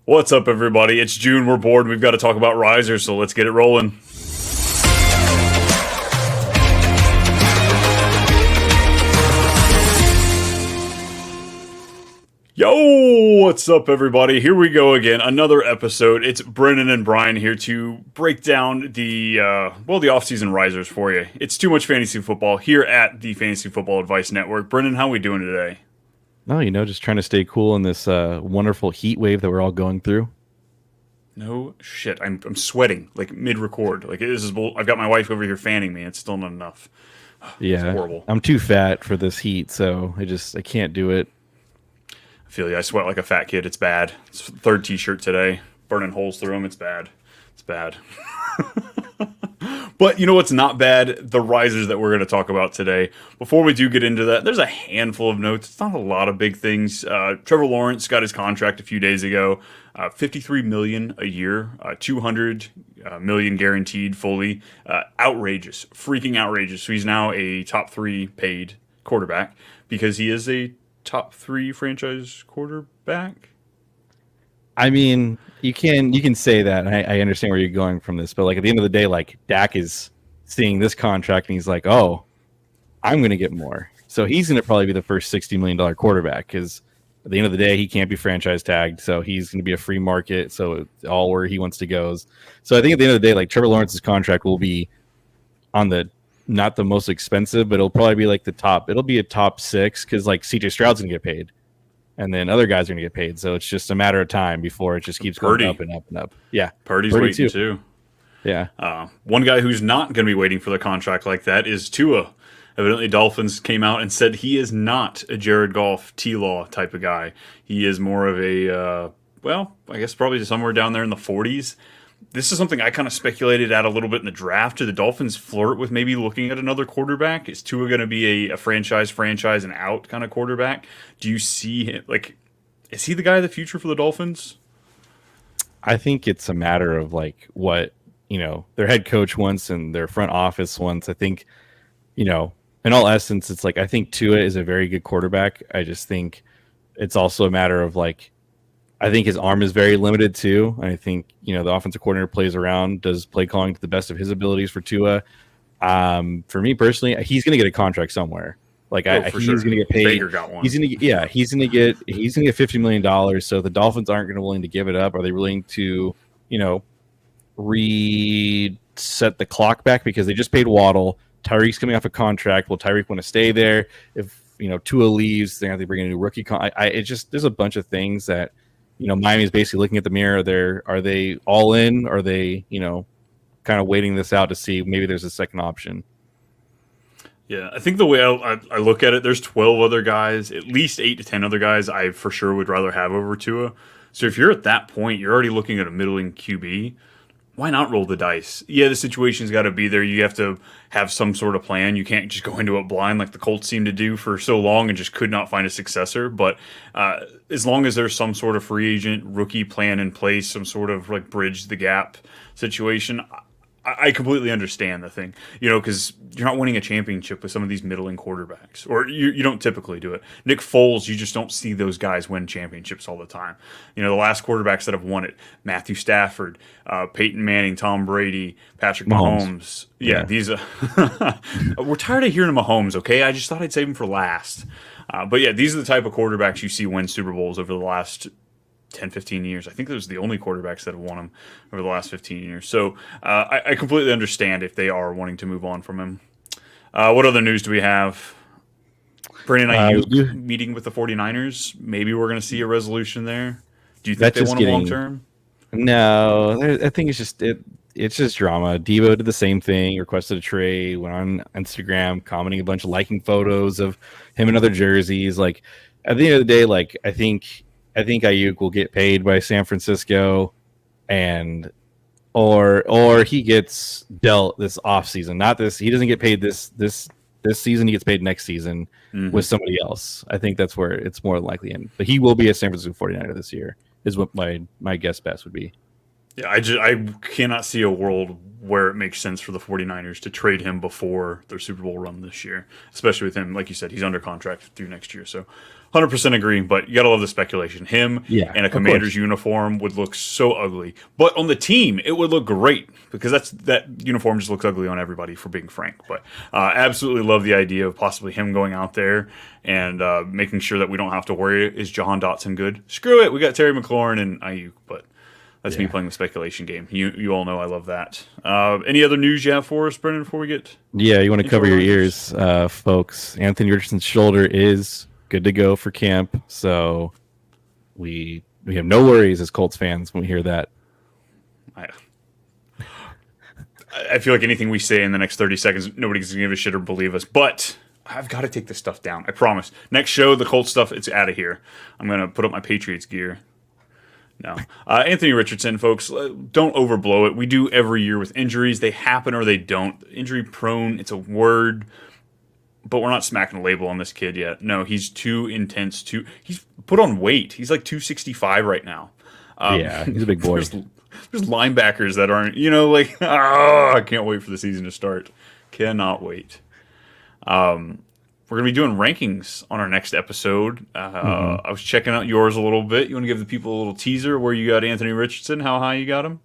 What's up, everybody? It's June. We're bored. We've got to talk about risers, so let's get it rolling. Yo, what's up, everybody? Here we go again. Another episode. It's Brennan and Brian here to break down the offseason risers for you. It's too much fantasy football here at the Fantasy Football Advice Network. Brennan, how are we doing today? No, just trying to stay cool in this wonderful heat wave that we're all going through. No shit. I'm sweating like mid-record. Like I've got my wife over here fanning me. It's still not enough. Yeah, it's horrible. I'm too fat for this heat, so I can't do it. I feel you. I sweat like a fat kid. It's bad. It's third t-shirt today. Burning holes through them. It's bad. It's bad. But you know what's not bad? The risers that we're going to talk about today. Before we do get into that, there's a handful of notes. It's not a lot of big things. Trevor Lawrence got his contract a few days ago. $53 million a year, $200 million guaranteed fully. Outrageous, freaking outrageous. So he's now a top 3 paid quarterback because he is a top 3 franchise quarterback. I mean, you can say that. I understand where you're going from this, but like at the end of the day, like Dak is seeing this contract and he's like, "Oh, I'm going to get more." So he's going to probably be the first $60 million quarterback because at the end of the day, he can't be franchise tagged, so he's going to be a free market. So all where he wants to goes. So I think at the end of the day, like Trevor Lawrence's contract will be on the not the most expensive, but it'll probably be like the top. It'll be a top 6 because like CJ Stroud's going to get paid. And then other guys are going to get paid. So it's just a matter of time before it just keeps going up and up and up. Yeah. Purdy's waiting too. Yeah. One guy who's not going to be waiting for the contract like that is Tua. Evidently, Dolphins came out and said he is not a Jared Goff, T-Law type of guy. He is more of a, I guess probably somewhere down there in the 40s. This is something I kind of speculated at a little bit in the draft. Do the Dolphins flirt with maybe looking at another quarterback? Is Tua going to be a franchise and out kind of quarterback? Do you see him, is he the guy of the future for the Dolphins? I think it's a matter of like what, their head coach wants and their front office wants. I think, in all essence, it's like, I think Tua is a very good quarterback. I just think it's also a matter of like, I think his arm is very limited too. I think, the offensive coordinator plays around, does play calling to the best of his abilities for Tua. For me personally, he's going to get a contract somewhere. Like he's going to get paid. Baker got one. He's going to get $50 million. So the Dolphins aren't going to willing to give it up. Are they willing to, reset the clock back because they just paid Waddle? Tyreek's coming off a contract. Will Tyreek want to stay there? If Tua leaves, they have to bring in a new rookie. There's a bunch of things that. Miami's basically looking at the mirror. Are they all in? Are they, kind of waiting this out to see maybe there's a second option? Yeah, I think the way I look at it, there's 12 other guys, at least 8 to 10 other guys I for sure would rather have over Tua. So if you're at that point, you're already looking at a middling QB. Why not roll the dice? Yeah, the situation's got to be there. You have to have some sort of plan. You can't just go into it blind like the Colts seemed to do for so long and just could not find a successor. But as long as there's some sort of free agent rookie plan in place, some sort of like bridge the gap situation, I completely understand the thing, because you're not winning a championship with some of these middling quarterbacks, or you don't typically do it. Nick Foles, you just don't see those guys win championships all the time. The last quarterbacks that have won it, Matthew Stafford, Peyton Manning, Tom Brady, Patrick Mahomes. Yeah, these we're tired of hearing Mahomes, okay? I just thought I'd save him for last. But yeah, these are the type of quarterbacks you see win Super Bowls over the last 10, 15 years. I think those are the only quarterbacks that have won them over the last 15 years. So I completely understand if they are wanting to move on from him. What other news do we have? Brennan and Ayuk meeting with the 49ers. Maybe we're going to see a resolution there. Do you think they want him long term? No, I think it's just drama. Devo did the same thing, requested a trade, went on Instagram, commenting a bunch of liking photos of him in other jerseys. Like at the end of the day, like I think Ayuk will get paid by San Francisco, or he gets dealt this offseason. Not this. He doesn't get paid this season. He gets paid next season with somebody else. I think that's where it's more likely in. But he will be a San Francisco 49er this year, is what my guess best would be. Yeah, I cannot see a world where it makes sense for the 49ers to trade him before their Super Bowl run this year, especially with him, like you said, he's under contract through next year. So 100% agree, but you got to love the speculation. Him Yeah, in a of Commander's course. uniform would look so ugly. But on the team, it would look great because that uniform just looks ugly on everybody, for being frank. But absolutely love the idea of possibly him going out there and making sure that we don't have to worry, is Jahan Dotson good? Screw it, we got Terry McLaurin and Ayuk, but that's me playing the speculation game. You all know I love that. Any other news you have for us, Brendan, before we get Yeah, you want to into cover our your Rodgers? ears, folks. Anthony Richardson's shoulder is good to go for camp, so we have no worries as Colts fans when we hear that. I, I feel like anything we say in the next 30 seconds, nobody's going to give a shit or believe us. But I've got to take this stuff down. I promise. Next show, the Colts stuff, it's out of here. I'm going to put up my Patriots gear. No. Anthony Richardson, folks, don't overblow it. We do every year with injuries. They happen or they don't. Injury prone, it's a word, but we're not smacking a label on this kid yet. No, he's too intense. He's put on weight. He's like 265 right now. Yeah, he's a big boy. There's linebackers that aren't, like, oh, I can't wait for the season to start. Cannot wait. We're going to be doing rankings on our next episode. I was checking out yours a little bit. You want to give the people a little teaser where you got Anthony Richardson, how high you got him?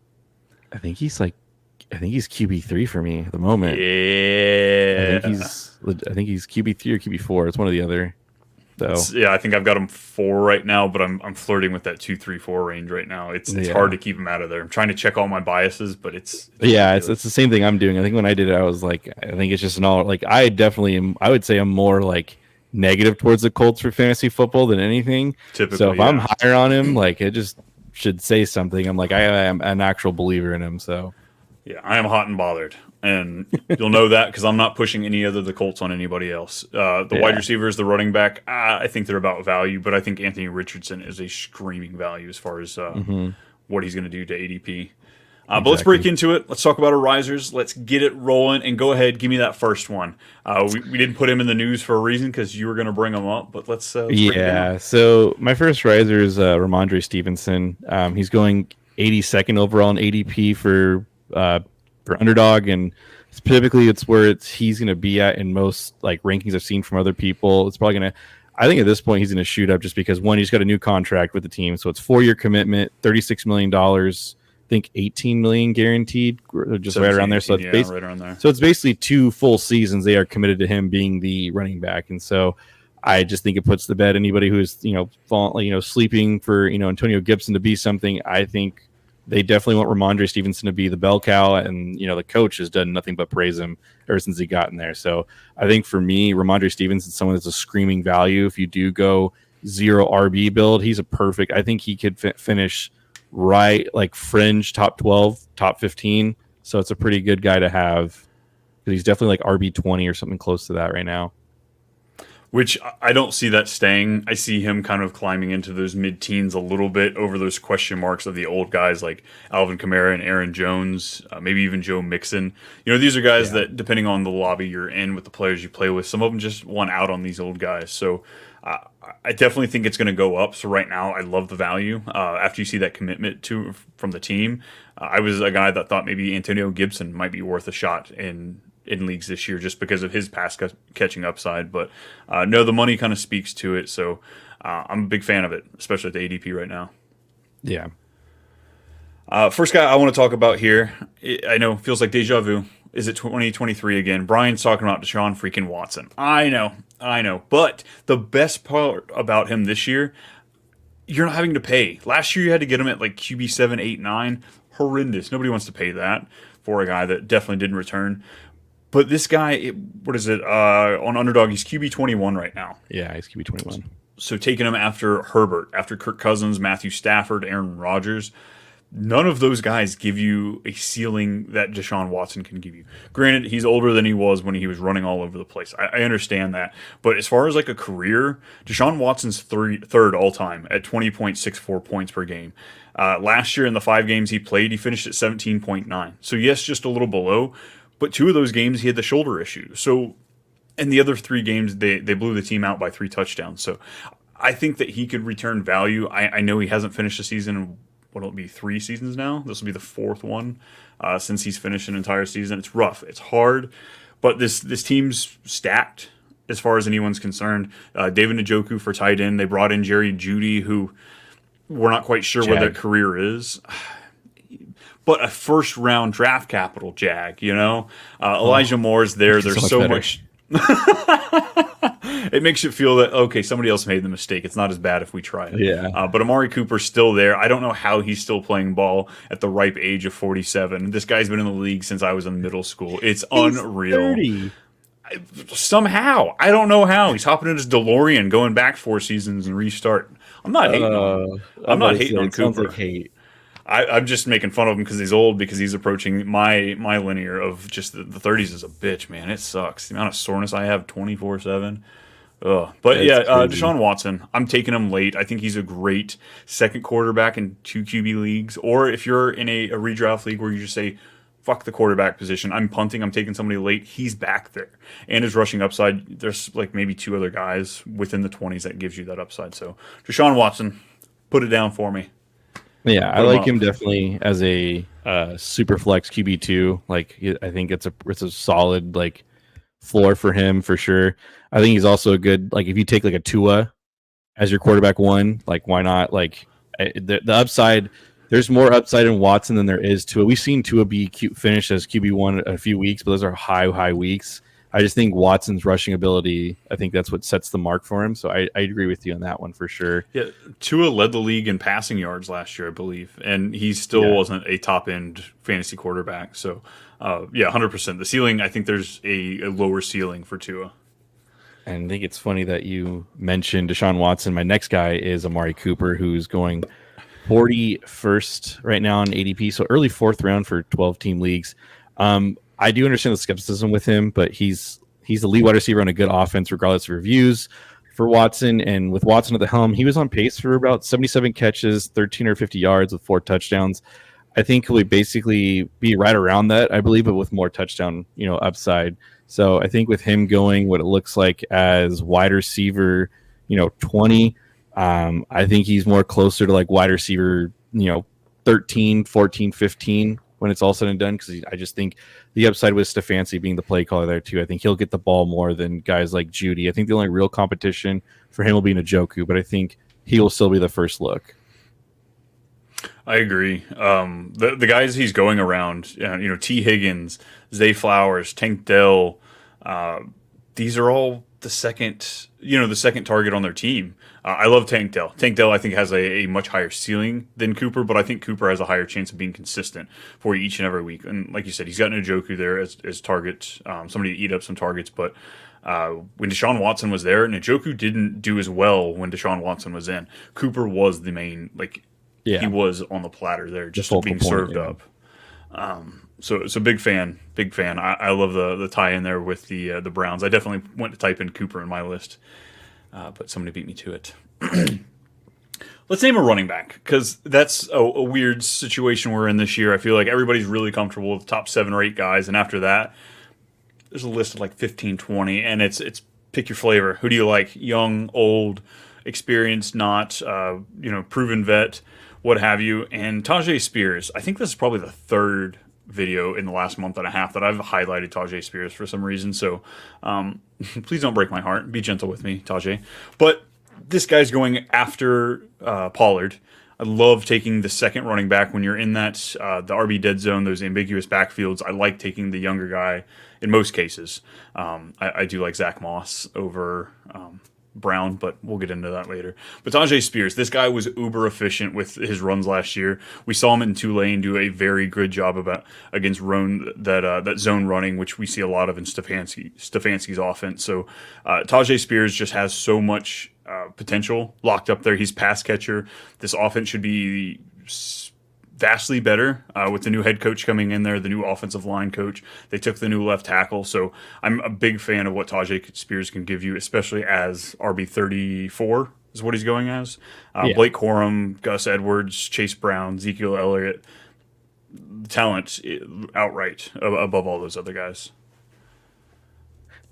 I think he's QB3 for me at the moment. Yeah. I think he's QB3 or QB4. It's one or the other. So Yeah, I think I've got him 4 right now, but I'm flirting with that 2, 3, 4 range right now. It's hard to keep him out of there. I'm trying to check all my biases, but it's the same thing I'm doing. I think when I did it, I was like, I think it's just an all like I definitely am. I would say I'm more like negative towards the Colts for fantasy football than anything. typically. So if I'm higher on him, like it just should say something. I'm like I am an actual believer in him. So yeah, I am hot and bothered. And you'll know that because I'm not pushing any other the Colts on anybody else. The wide receivers, the running back, I think they're about value, but I think Anthony Richardson is a screaming value as far as what he's going to do to ADP. But let's break into it. Let's talk about our risers. Let's get it rolling. And go ahead, give me that first one. We didn't put him in the news for a reason because you were going to bring him up, but let's break it down. So my first riser is Rhamondre Stevenson. He's going 82nd overall in ADP for underdog, and typically it's where he's going to be at in most like rankings I've seen from other people. It's probably going to, I think at this point he's going to shoot up just because one, he's got a new contract with the team, so it's 4-year commitment, $36 million. I think 18 million guaranteed, just right around there. So it's right around there. So it's basically 2 full seasons they are committed to him being the running back, and so I just think it puts to bed anybody who's sleeping for Antonio Gibson to be something. I think they definitely want Rhamondre Stevenson to be the bell cow, and the coach has done nothing but praise him ever since he got in there. So I think for me, Rhamondre Stevenson is someone that's a screaming value. If you do go 0 RB build, he's a perfect. I think he could finish right like fringe top 12, top 15. So it's a pretty good guy to have because he's definitely like RB 20 or something close to that right now. Which I don't see that staying. I see him kind of climbing into those mid-teens a little bit over those question marks of the old guys like Alvin Kamara and Aaron Jones, maybe even Joe Mixon. These are guys that, depending on the lobby you're in with the players you play with, some of them just want out on these old guys. So I definitely think it's going to go up. So right now, I love the value. After you see that commitment from the team, I was a guy that thought maybe Antonio Gibson might be worth a shot in leagues this year just because of his pass catching upside. But no, the money kind of speaks to it. So I'm a big fan of it, especially at the ADP right now. Yeah. First guy I want to talk about here, I know feels like deja vu. Is it 2023 again? Brian's talking about Deshaun freaking Watson. I know. But the best part about him this year, you're not having to pay. Last year you had to get him at like QB 7, 8, 9. Horrendous. Nobody wants to pay that for a guy that definitely didn't return. But this guy, what is it? On Underdog, he's QB 21 right now. Yeah, he's QB 21. So taking him after Herbert, after Kirk Cousins, Matthew Stafford, Aaron Rodgers. None of those guys give you a ceiling that Deshaun Watson can give you. Granted, he's older than he was when he was running all over the place. I understand that. But as far as like a career, Deshaun Watson's third all-time at 20.64 points per game. Last year in the 5 games he played, he finished at 17.9. So yes, just a little below. But 2 of those games, he had the shoulder issue. So, and the other 3 games, they blew the team out by 3 touchdowns. So, I think that he could return value. I know he hasn't finished the season what'll it be, 3 seasons now? This will be the 4th one since he's finished an entire season. It's rough. It's hard, but this team's stacked as far as anyone's concerned. David Njoku for tight end. They brought in Jerry Jeudy, who we're not quite sure what their career is. But a first-round draft capital, Jag, Elijah Moore's there. There's so much. It makes you feel that, okay, somebody else made the mistake. It's not as bad if we try it. Yeah. But Amari Cooper's still there. I don't know how he's still playing ball at the ripe age of 47. This guy's been in the league since I was in middle school. It's unreal. 30. Somehow. I don't know how. He's hopping in his DeLorean, going back 4 seasons and restart. I'm not hating on Cooper. Sounds like hate. I'm just making fun of him because he's old, because he's approaching my linear of just the 30s is a bitch, man. It sucks. The amount of soreness I have 24/7. Ugh. But Deshaun Watson, I'm taking him late. I think he's a great second quarterback in 2 QB leagues. Or if you're in a redraft league where you just say, fuck the quarterback position, I'm punting, I'm taking somebody late, he's back there. And his rushing upside, there's like maybe 2 other guys within the 20s that gives you that upside. So Deshaun Watson, put it down for me. Yeah, I like him definitely as a super flex QB2. Like, I think it's a solid like floor for him for sure. I think he's also a good, like, if you take like a Tua as your quarterback 1, like, why not? Like, the upside, there's more upside in Watson than there is Tua. We've seen Tua be finished as QB1 a few weeks, but those are high weeks. I just think Watson's rushing ability, I think that's what sets the mark for him. So I agree with you on that one for sure. Yeah, Tua led the league in passing yards last year, I believe, and he still wasn't a top-end fantasy quarterback. So, 100%. The ceiling, I think there's a lower ceiling for Tua. And I think it's funny that you mentioned Deshaun Watson. My next guy is Amari Cooper, who's going 41st right now in ADP, so early 4th round for 12-team leagues. I do understand the skepticism with him, but he's the lead wide receiver on a good offense, regardless of reviews for Watson. And with Watson at the helm, he was on pace for about 77 catches, 1,350 yards with 4 touchdowns. I think he'll basically be right around that, I believe, but with more touchdown, upside. So I think with him going what it looks like as wide receiver, 20, I think he's more closer to like wide receiver, 13, 14, 15. When it's all said and done, because I just think the upside with Stefanski being the play caller there too. I think he'll get the ball more than guys like Jeudy. I think the only real competition for him will be Njoku, but I think he will still be the first look. I agree. The guys he's going around, T. Higgins, Zay Flowers, Tank Dell, these are all the second target on their team. I love Tank Dell. Tank Dell, I think, has a much higher ceiling than Cooper, but I think Cooper has a higher chance of being consistent for you each and every week. And like you said, he's got Njoku there as target, somebody to eat up some targets. But when Deshaun Watson was there, Njoku didn't do as well when Deshaun Watson was in. Cooper was the main, he was on the platter there, just being served up. So big fan. I love the tie-in there with the Browns. I definitely went to type in Cooper in my list. But somebody beat me to it. Let's name a running back, because that's a weird situation we're in this year. I feel like everybody's really comfortable with the top 7 or 8 guys, and after that, there's a list of like 15, 20, and it's pick your flavor. Who do you like? Young, old, experienced, not, proven vet, what have you. And Tajay Spears, I think this is probably the 3rd video in the last month and a half that I've highlighted Tajay Spears for some reason. So please don't break my heart. Be gentle with me, Tajay. But this guy's going after Pollard. I love taking the second running back when you're in that the RB dead zone, those ambiguous backfields. I like taking the younger guy in most cases. I do like Zach Moss over Brown, but we'll get into that later. But Tajay Spears, this guy was uber efficient with his runs last year. We saw him in Tulane do a very good job against that zone running, which we see a lot of in Stefanski's offense. So Tajay Spears just has so much potential locked up there. He's pass catcher. This offense should be vastly better with the new head coach coming in there, the new offensive line coach. They took the new left tackle. So I'm a big fan of what Tajay Spears can give you, especially as RB34 is what he's going as. Blake Corum, Gus Edwards, Chase Brown, Ezekiel Elliott. Talent outright above all those other guys.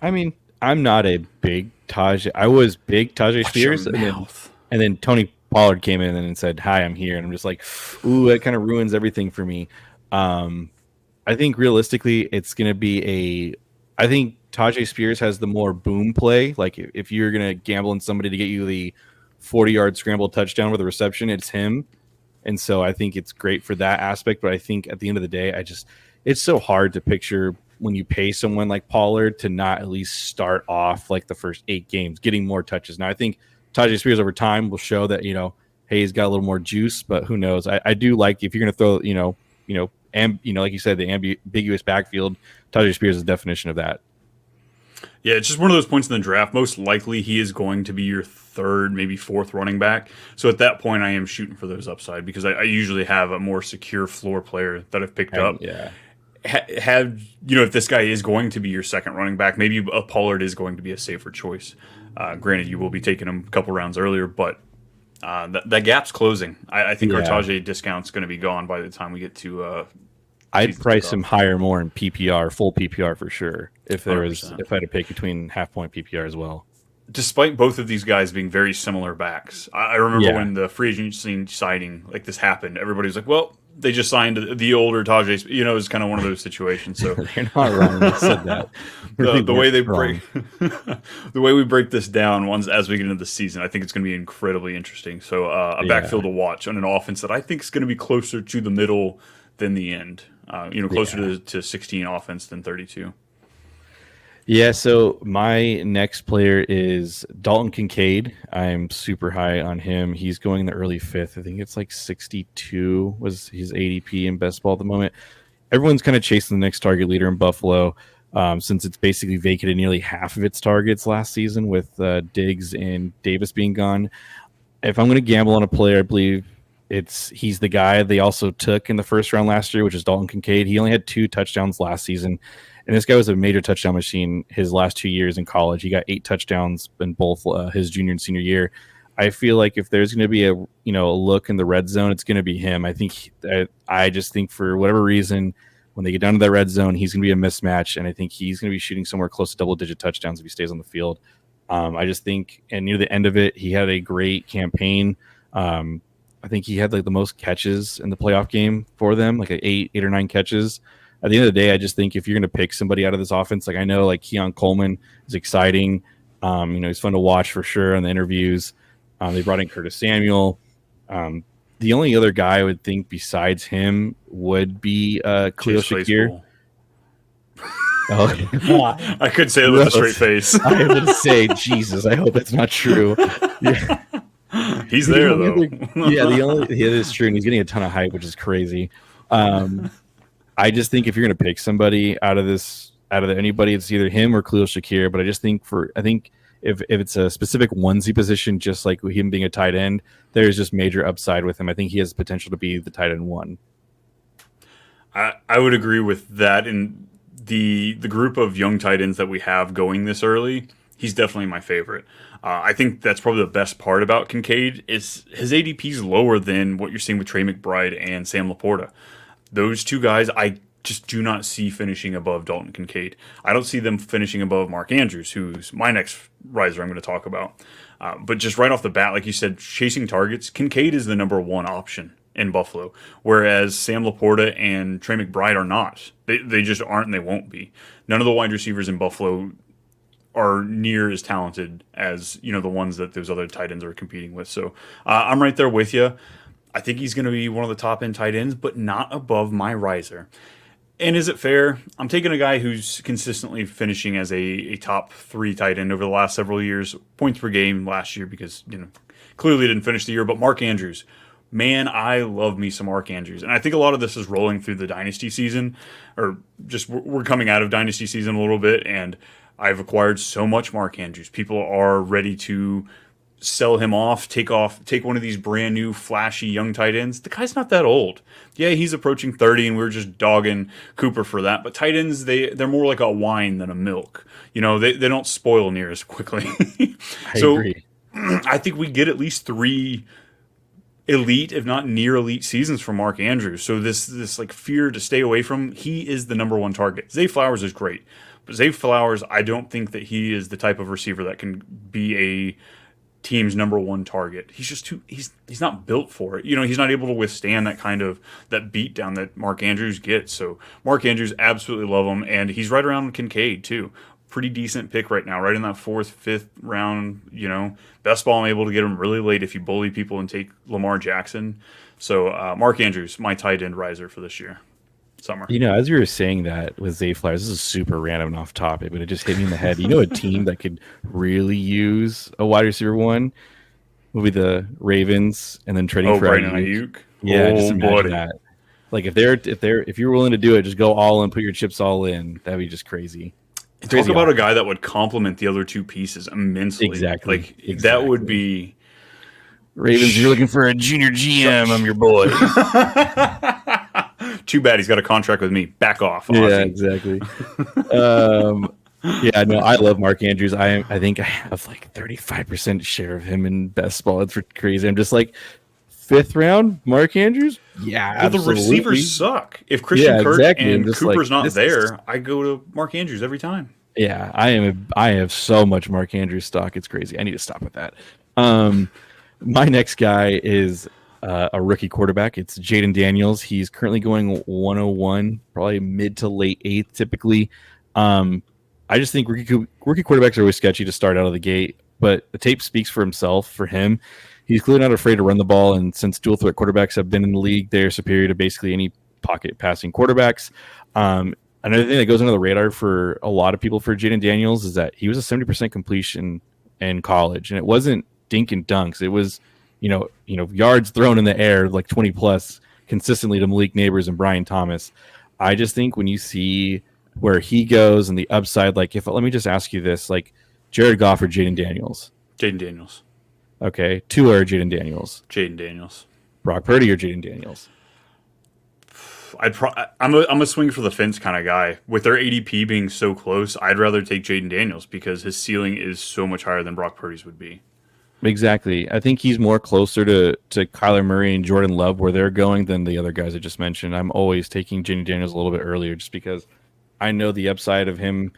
I mean, I'm not a big Tajay. I was big Tajay Spears. And then Tony Pollard came in and said, "Hi, I'm here," and I'm just like, "Ooh, that kind of ruins everything for me." I think realistically, it's going to be I think Tajay Spears has the more boom play. Like if you're going to gamble on somebody to get you the 40-yard scramble touchdown with a reception, it's him. And so I think it's great for that aspect. But I think at the end of the day, it's so hard to picture when you pay someone like Pollard to not at least start off like the first 8 games, getting more touches. Now I think Tajay Spears over time will show that, hey, he's got a little more juice, but who knows? I do like if you're going to throw, and like you said, the ambiguous backfield, Tajay Spears is the definition of that. Yeah, it's just one of those points in the draft. Most likely he is going to be your third, maybe fourth running back. So at that point, I am shooting for those upside because I usually have a more secure floor player that I've picked up. Yeah. If this guy is going to be your second running back, maybe a Pollard is going to be a safer choice. Granted, you will be taking him a couple rounds earlier, but that gap's closing. I think our Tajay discount's going to be gone by the time we get to I'd price him higher more in PPR, full PPR for sure. If I had to pick between half point PPR as well. Despite both of these guys being very similar backs, I remember when the free agency signing like this happened, everybody was like, "Well, they just signed the older Tajay." It was kind of one of those situations. So they're not wrong. They said that. the way they break, the way we break this down as we get into the season, I think it's going to be incredibly interesting. So a backfield to watch on an offense that I think is going to be closer to the middle than the end. Closer to 16 offense than 32. Yeah, so my next player is Dalton Kincaid. I'm super high on him. He's going in the early 5th. I think it's like 62 was his ADP in best ball at the moment. Everyone's kind of chasing the next target leader in Buffalo since it's basically vacated nearly half of its targets last season with Diggs and Davis being gone. If I'm going to gamble on a player, I believe he's the guy they also took in the first round last year, which is Dalton Kincaid. He only had 2 touchdowns last season, and this guy was a major touchdown machine his last 2 years in college. He got 8 touchdowns in both his junior and senior year. I feel like if there's going to be a look in the red zone, it's going to be him. I just think for whatever reason, when they get down to that red zone, he's going to be a mismatch, and I think he's going to be shooting somewhere close to double-digit touchdowns if he stays on the field. I just think, and near the end of it, he had a great campaign. I think he had like the most catches in the playoff game for them, like 8 or 9 catches. At the end of the day, I just think if you're going to pick somebody out of this offense, like I know like Keon Coleman is exciting. He's fun to watch for sure in the interviews. They brought in Curtis Samuel. The only other guy I would think besides him would be Khalil Shakir. I could say it with a straight face. I was going to say, Jesus, I hope that's not true. Yeah. He's there though. It is true, and he's getting a ton of hype, which is crazy. I just think if you're going to pick somebody out of anybody, it's either him or Khalil Shakir. But I think if it's a specific onesie position, just like him being a tight end, there's just major upside with him. I think he has potential to be the tight end 1. I would agree with that. In the group of young tight ends that we have going this early, he's definitely my favorite. I think that's probably the best part about Kincaid is his ADP is lower than what you're seeing with Trey McBride and Sam Laporta. Those two guys, I just do not see finishing above Dalton Kincaid. I don't see them finishing above Mark Andrews, who's my next riser I'm going to talk about. But just right off the bat, like you said, chasing targets, Kincaid is the number 1 option in Buffalo, whereas Sam Laporta and Trey McBride are not. They just aren't, and they won't be. None of the wide receivers in Buffalo are near as talented as the ones that those other tight ends are competing with. So I'm right there with you. I think he's going to be one of the top end tight ends, but not above my riser. And is it fair? I'm taking a guy who's consistently finishing as a top 3 tight end over the last several years, points per game last year because clearly didn't finish the year. But Mark Andrews, man, I love me some Mark Andrews, and I think a lot of this is rolling through the dynasty season, or just we're coming out of dynasty season a little bit, and I've acquired so much Mark Andrews. People are ready to sell him off, take one of these brand new flashy young tight ends. The guy's not that old. Yeah, he's approaching 30 and we're just dogging Cooper for that. But tight ends, they're more like a wine than a milk. They don't spoil near as quickly. I agree. I think we get at least 3 elite, if not near elite seasons from Mark Andrews. So this like fear to stay away from, he is the number 1 target. Zay Flowers is great. But Zay Flowers, I don't think that he is the type of receiver that can be team's number one target. He's just too. He's not built for it. He's not able to withstand that beat down that Mark Andrews gets. So Mark Andrews, absolutely love him, and he's right around Kincaid too. Pretty decent pick right now, right in that 4th, 5th round. Best ball, I'm able to get him really late if you bully people and take Lamar Jackson. So Mark Andrews, my tight end riser for this year. Summer. As you were saying that with Zay Flowers, this is super random and off topic, but it just hit me in the head. A team that could really use a wide receiver one would be the Ravens, and then trading for Brennan and Brian. Yeah, just imagine that. Like if you're willing to do it, just go all in, put your chips all in. That'd be just crazy. Talk about a guy that would complement the other two pieces immensely. Exactly. That would be Ravens. You're looking for a junior GM. I'm your boy. Too bad he's got a contract with me. Back off. Aussie. Yeah, exactly. I love Mark Andrews. I think I have like 35% share of him in best ball. It's crazy. I'm just like 5th round, Mark Andrews. Yeah, well, the receivers suck. If Christian Kirk and Cooper's not there, I go to Mark Andrews every time. Yeah, I have so much Mark Andrews stock. It's crazy. I need to stop with that. My next guy is a rookie quarterback. It's Jaden Daniels. He's currently going 101, probably mid to late 8th typically. I just think rookie quarterbacks are always sketchy to start out of the gate, but the tape speaks for himself for him. He's clearly not afraid to run the ball, and since dual threat quarterbacks have been in the league, they're superior to basically any pocket passing quarterbacks. Another thing that goes under the radar for a lot of people for Jaden Daniels is that he was a 70% completion in college, and it wasn't dink and dunks. It was yards thrown in the air like 20 plus consistently to Malik Neighbors and Brian Thomas. I just think when you see where he goes and the upside, let me just ask you this, like Jared Goff or Jaden Daniels? Jaden Daniels. Okay. Tua or Jaden Daniels? Jaden Daniels. Brock Purdy or Jaden Daniels? I'm a swing for the fence kind of guy. With their ADP being so close, I'd rather take Jaden Daniels because his ceiling is so much higher than Brock Purdy's would be. Exactly. I think he's more closer to Kyler Murray and Jordan Love where they're going than the other guys I just mentioned. I'm always taking Jaden Daniels a little bit earlier just because I know the upside of him.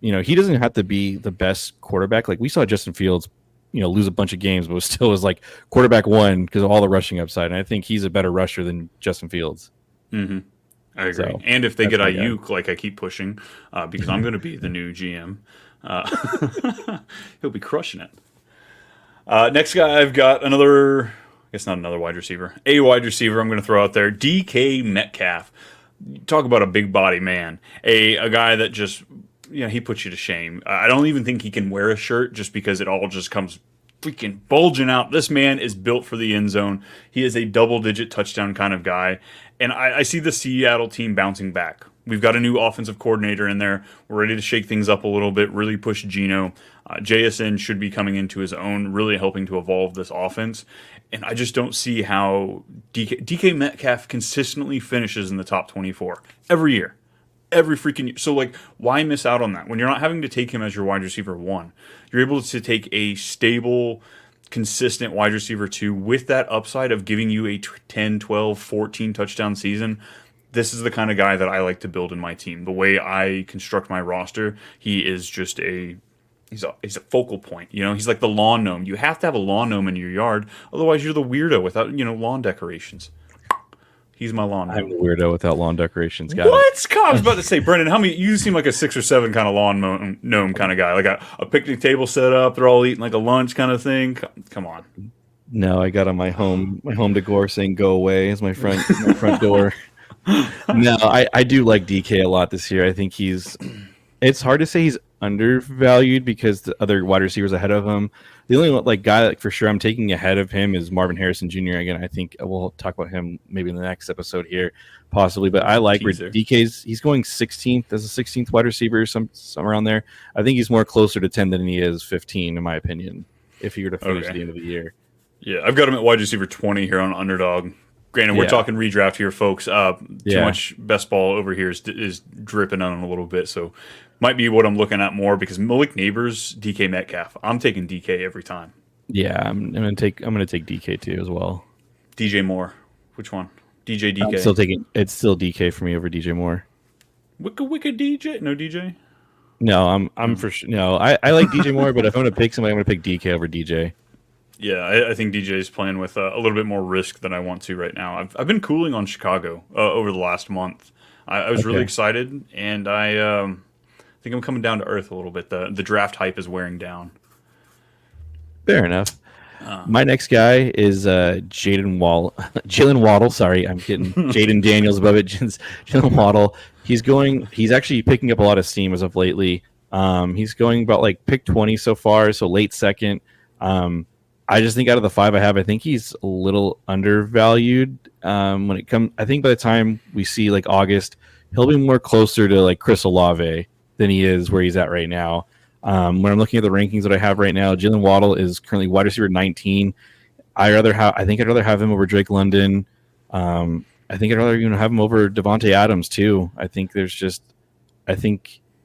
He doesn't have to be the best quarterback. Like we saw Justin Fields, lose a bunch of games, but still was like quarterback one because of all the rushing upside. And I think he's a better rusher than Justin Fields. Mm-hmm. I agree. So, and if they get Ayuk, like I keep pushing, because I'm going to be the new GM, he'll be crushing it. Next guy, I've got a wide receiver. A wide receiver I'm going to throw out there, DK Metcalf. Talk about a big body man. A guy that just, he puts you to shame. I don't even think he can wear a shirt just because it all just comes freaking bulging out. This man is built for the end zone. He is a double-digit touchdown kind of guy. And I see the Seattle team bouncing back. We've got a new offensive coordinator in there. We're ready to shake things up a little bit, really push Geno. JSN should be coming into his own, really helping to evolve this offense. And I just don't see how DK Metcalf consistently finishes in the top 24 every year. Every freaking year. So, why miss out on that? When you're not having to take him as your wide receiver 1, you're able to take a stable, consistent wide receiver 2 with that upside of giving you a 10, 12, 14 touchdown season. This is the kind of guy that I like to build in my team. The way I construct my roster, he is just he's a focal point. He's like the lawn gnome. You have to have a lawn gnome in your yard, otherwise you're the weirdo without lawn decorations. He's my lawn gnome. I'm the weirdo without lawn decorations. What? I was about to say, Brennan, you seem like a 6 or 7 kind of lawn gnome kind of guy, like a picnic table set up. They're all eating like a lunch kind of thing. Come on. No, I got on my home decor saying "Go away" as my front door. No, I do like DK a lot this year. I think it's hard to say he's undervalued because the other wide receivers ahead of him. The only guy that for sure I'm taking ahead of him is Marvin Harrison Jr. Again, I think we'll talk about him maybe in the next episode here, possibly. But I like where he's going 16th as a 16th wide receiver, somewhere around there. I think he's more closer to 10 than he is 15, in my opinion, if he were to finish at the end of the year. Yeah, I've got him at wide receiver 20 here on Underdog. Granted, we're talking redraft here, folks. Too much best ball over here is dripping on him a little bit, so might be what I'm looking at more because Malik Neighbors, DK Metcalf. I'm taking DK every time. Yeah, I'm gonna take DK too as well. DJ Moore, which one? DK. I'm still taking. It's still DK for me over DJ Moore. Wicked DJ? No DJ? No, I'm for sure. No, I like DJ Moore, but if I'm gonna pick somebody, I'm gonna pick DK over DJ. Yeah, I think DJ is playing with a little bit more risk than I want to right now. I've been cooling on Chicago over the last month. I was really Okay. excited, and I think I'm coming down to earth a little bit. The draft hype is wearing down. Fair enough. My next guy is Jaden Wall, Jaylen Waddle. Sorry, I'm getting Jaden Daniels above it. Jaylen Waddle. He's actually picking up a lot of steam as of lately. He's going about like pick 20 so far, so late second. I just think out of the five I have, I think he's a little undervalued. When it comes, I think by the time we see like August, he'll be more closer to like Chris Olave than he is where he's at right now. When I'm looking at the rankings that I have right now, Jaylen Waddle is currently wide receiver 19. I think I'd rather have him over Drake London. I think I'd rather have him over Devontae Adams too. I think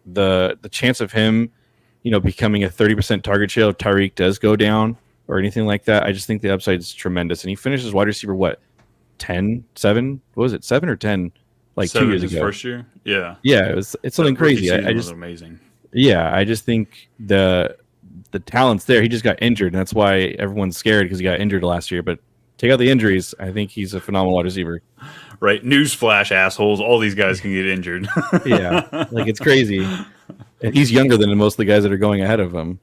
the chance of him, becoming a 30% target share if Tyreek does go down or anything like that, I just think the upside is tremendous. And he finishes wide receiver 10, 7? What was it, 7 or 10? Like 7 2 years his ago. first year, yeah, It's something crazy. I was just amazing. Yeah, I just think the talent's there. He just got injured, and that's why everyone's scared because he got injured last year. But take out the injuries, I think he's a phenomenal wide receiver. Right, newsflash, assholes! All these guys can get injured. Yeah, like it's crazy, and he's younger than most of the guys that are going ahead of him.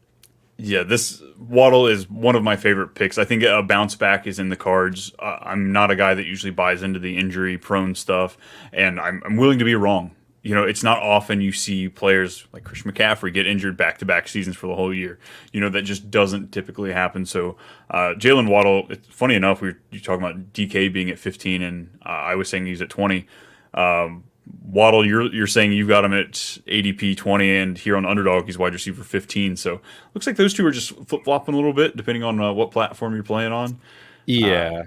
Yeah, this Waddle is one of my favorite picks. I think a bounce back is in the cards. I'm not a guy that usually buys into the injury-prone stuff, and I'm willing to be wrong. It's not often you see players like Christian McCaffrey get injured back-to-back seasons for the whole year. That just doesn't typically happen. So Jaylen Waddle, it's funny enough, you're talking about DK being at 15, and I was saying he's at 20. Waddle, you're saying you've got him at ADP 20, and here on Underdog he's wide receiver 15. So looks like those two are just flip-flopping a little bit depending on what platform you're playing on. Yeah.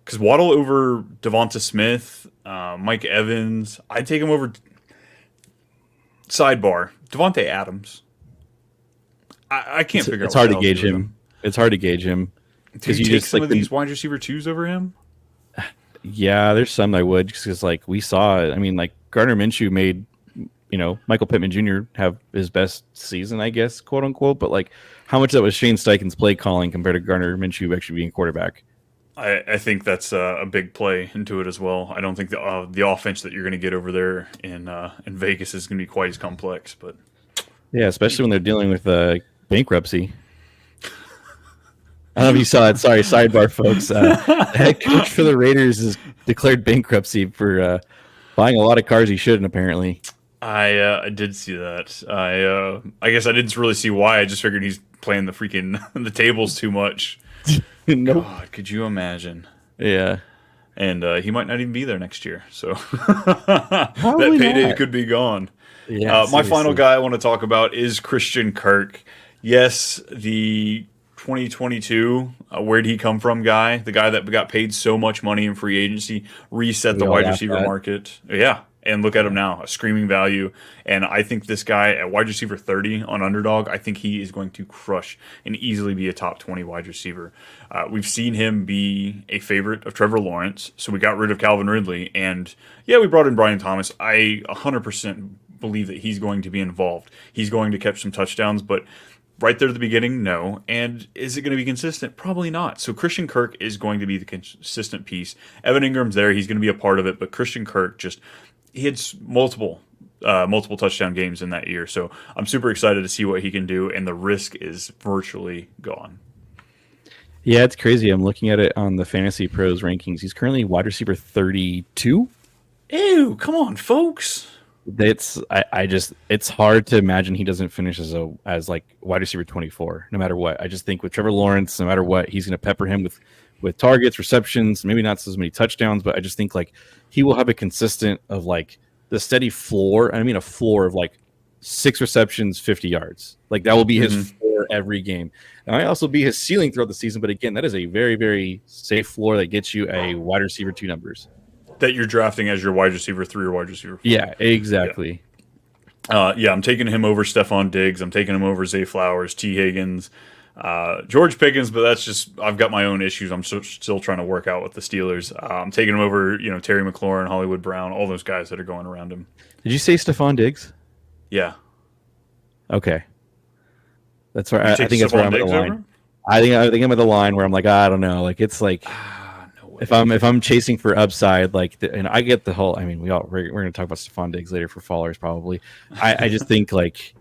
Because Waddle over Devonta Smith, Mike Evans, I'd take him over... Sidebar: Devontae Adams. I can't figure out. It's hard to gauge him. It's hard to gauge him because you take some of these wide receiver 2s over him. Yeah, there's some I would because like we saw. I mean, like Gardner Minshew made Michael Pittman Jr. have his best season, I guess, quote unquote. But like, how much of that was Shane Steichen's play calling compared to Gardner Minshew actually being quarterback? I think that's a big play into it as well. I don't think the offense that you're going to get over there in Vegas is going to be quite as complex. But yeah, especially when they're dealing with bankruptcy. I don't know if you saw it. Sorry, sidebar, folks. The head coach for the Raiders has declared bankruptcy for buying a lot of cars he shouldn't, apparently. I did see that. I guess I didn't really see why. I just figured he's playing the tables too much. Nope. God, could you imagine? Yeah. And he might not even be there next year. So that payday could be gone. Yeah. My final guy I want to talk about is Christian Kirk. Yes, the 2022 where'd he come from guy, the guy that got paid so much money in free agency, reset the wide receiver market. Yeah. And look at him now, a screaming value. And I think this guy at wide receiver 30 on Underdog, I think he is going to crush and easily be a top 20 wide receiver. We've seen him be a favorite of Trevor Lawrence, so we got rid of Calvin Ridley. And yeah, we brought in Brian Thomas. I 100% believe that he's going to be involved. He's going to catch some touchdowns, but right there at the beginning, no. And is it going to be consistent? Probably not. So Christian Kirk is going to be the consistent piece. Evan Ingram's there. He's going to be a part of it, but Christian Kirk he had multiple touchdown games in that year. So I'm super excited to see what he can do, and the risk is virtually gone. Yeah, it's crazy. I'm looking at it on the Fantasy Pros rankings. He's currently wide receiver 32. Ew, come on, folks. It's hard to imagine he doesn't finish as like wide receiver 24, no matter what. I just think with Trevor Lawrence, no matter what, he's going to pepper him with targets, receptions, maybe not as many touchdowns, but I just think like he will have a consistent of like the steady floor. I mean, a floor of like 6 receptions, 50 yards. Like that will be his floor every game. And I also be his ceiling throughout the season. But again, that is a very, very safe floor that gets you a wide receiver 2 numbers that you're drafting as your wide receiver 3 or wide receiver 4. Yeah, exactly. Yeah, I'm taking him over Stephon Diggs. I'm taking him over Zay Flowers, T. Higgins, George Pickens, but that's just I've got my own issues. I'm still trying to work out with the Steelers. I'm taking him over, Terry McLaurin, Hollywood Brown, all those guys that are going around him. Did you say Stephon Diggs? Yeah. Okay. That's where I think that's where I'm at the line. I think I'm at the line where I'm like, I don't know. Like it's like No way. if I'm chasing for upside, like and I get the whole. I mean, we're going to talk about Stephon Diggs later for fallers probably. I just think like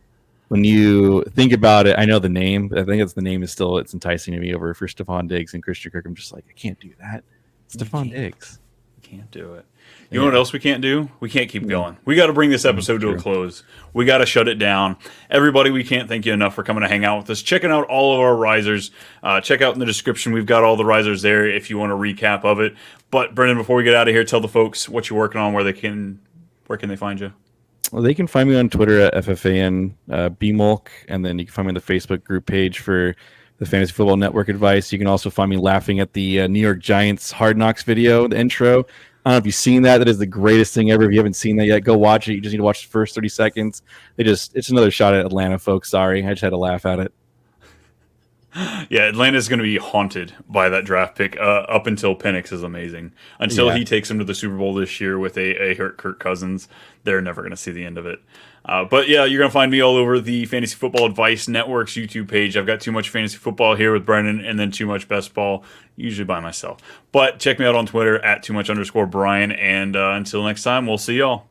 when you think about it, I know the name. I think the name is still it's enticing to me over for Stephon Diggs and Christian Kirk. I'm just like I can't do that. Stephon Diggs. Can't do it. You know what else we can't do? We can't keep going. We got to bring this episode to a close. We got to shut it down. Everybody, we can't thank you enough for coming to hang out with us, checking out all of our risers. Check out in the description. We've got all the risers there if you want a recap of it. But Brennan, before we get out of here, tell the folks what you're working on, where can they find you? Well, they can find me on Twitter at FFAN BMulk, and then you can find me on the Facebook group page for the Fantasy Football Network advice. You can also find me laughing at the New York Giants Hard Knocks video, the intro. I don't know if you've seen that. That is the greatest thing ever. If you haven't seen that yet, go watch it. You just need to watch the first 30 seconds. It's another shot at Atlanta, folks. Sorry. I just had to laugh at it. Yeah, Atlanta's going to be haunted by that draft pick up until Penix is amazing. Until he takes him to the Super Bowl this year with a hurt Kirk Cousins, they're never going to see the end of it. But yeah, you're going to find me all over the Fantasy Football Advice Network's YouTube page. I've got Too Much Fantasy Football here with Brennan, and then Too Much Best Ball, usually by myself. But check me out on Twitter at @too_much_Brian. And until next time, we'll see y'all.